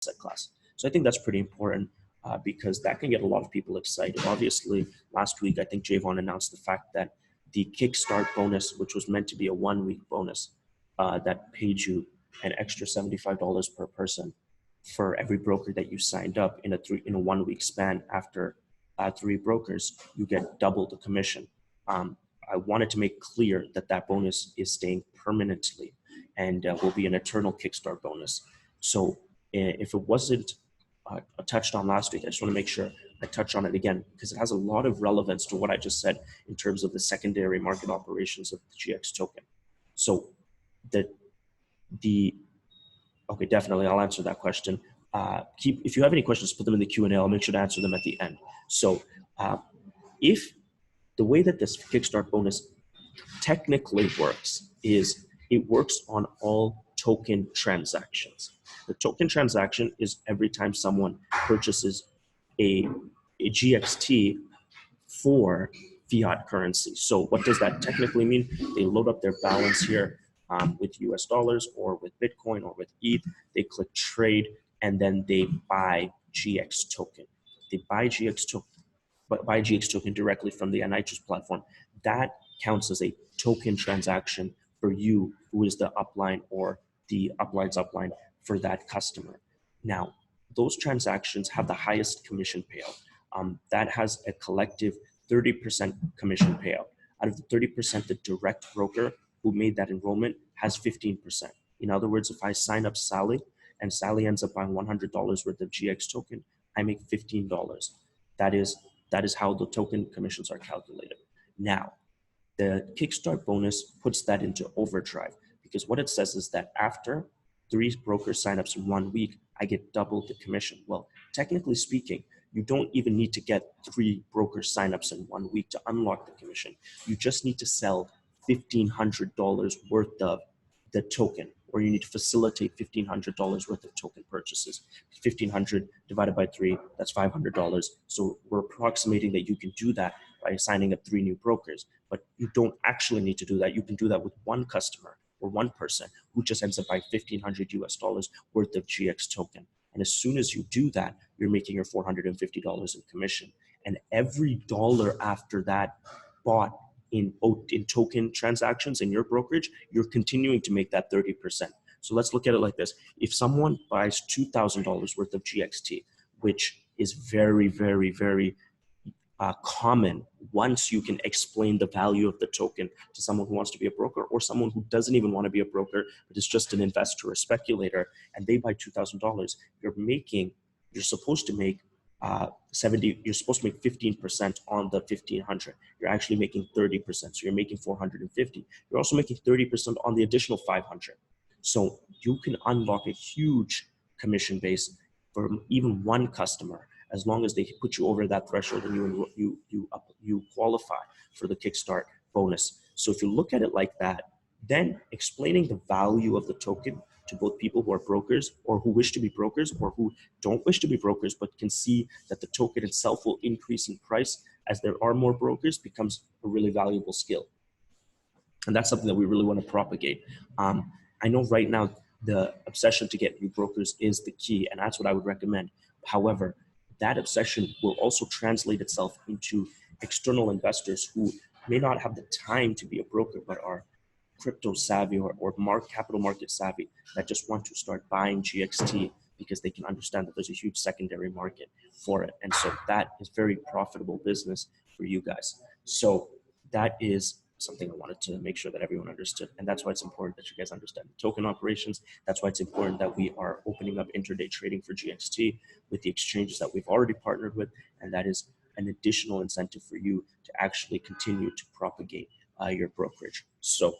asset class. So I think that's pretty important because that can get a lot of people excited. Obviously, last week, I think Javon announced the fact that the Kickstart bonus, which was meant to be a 1-week bonus that paid you an extra $75 per person for every broker that you signed up in a 1-week span. After 3 brokers, you get double the commission. I wanted to make clear that that bonus is staying permanently and will be an eternal Kickstart bonus. So if it wasn't touched on last week, I just want to make sure I touch on it again because it has a lot of relevance to what I just said in terms of the secondary market operations of the GX token. So okay, definitely, I'll answer that question. If you have any questions, put them in the Q&A. I'll make sure to answer them at the end. So if the way that this Kickstart bonus technically works is it works on all token transactions. The token transaction is every time someone purchases a GXT for fiat currency. So what does that technically mean? They load up their balance here with US dollars or with Bitcoin or with ETH. They click trade and then they buy GX token. They buy GX token directly from the Nitrous platform. That counts as a token transaction for you, who is the upline or the upline's upline for that customer. Now, those transactions have the highest commission payout. That has a collective 30% commission payout. Out of the 30%, the direct broker who made that enrollment has 15%. In other words, if I sign up Sally and Sally ends up buying $100 worth of GX token, I make $15. That is how the token commissions are calculated. Now, the Kickstart bonus puts that into overdrive because what it says is that after 3 broker signups in 1 week, I get double the commission. Well, technically speaking, you don't even need to get 3 broker signups in 1 week to unlock the commission. You just need to sell $1,500 worth of the token, or you need to facilitate $1,500 worth of token purchases. 1,500 divided by 3, that's $500. So we're approximating that you can do that by signing up 3 new brokers, but you don't actually need to do that. You can do that with 1 customer or 1 person who just ends up buying $1,500 US worth of GX token. And as soon as you do that, you're making your $450 in commission. And every dollar after that bought in token transactions in your brokerage, you're continuing to make that 30%. So let's look at it like this. If someone buys $2,000 worth of GXT, which is very, very, very common once you can explain the value of the token to someone who wants to be a broker or someone who doesn't even want to be a broker, but is just an investor or speculator, and they buy $2,000, you're supposed to make you're supposed to make 15% on the 1,500. You're actually making 30%. So you're making 450. You're also making 30% on the additional 500. So you can unlock a huge commission base for even 1 customer as long as they put you over that threshold and you qualify for the Kickstart bonus. So if you look at it like that, then explaining the value of the token to both people who are brokers or who wish to be brokers or who don't wish to be brokers but can see that the token itself will increase in price as there are more brokers becomes a really valuable skill. And that's something that we really want to propagate. I know right now the obsession to get new brokers is the key, and that's what I would recommend. However, that obsession will also translate itself into external investors who may not have the time to be a broker but are crypto savvy or capital market savvy that just want to start buying GXT because they can understand that there's a huge secondary market for it. And so that is very profitable business for you guys. So that is something I wanted to make sure that everyone understood. And that's why it's important that you guys understand the token operations. That's why it's important that we are opening up intraday trading for GXT with the exchanges that we've already partnered with. And that is an additional incentive for you to actually continue to propagate your brokerage. So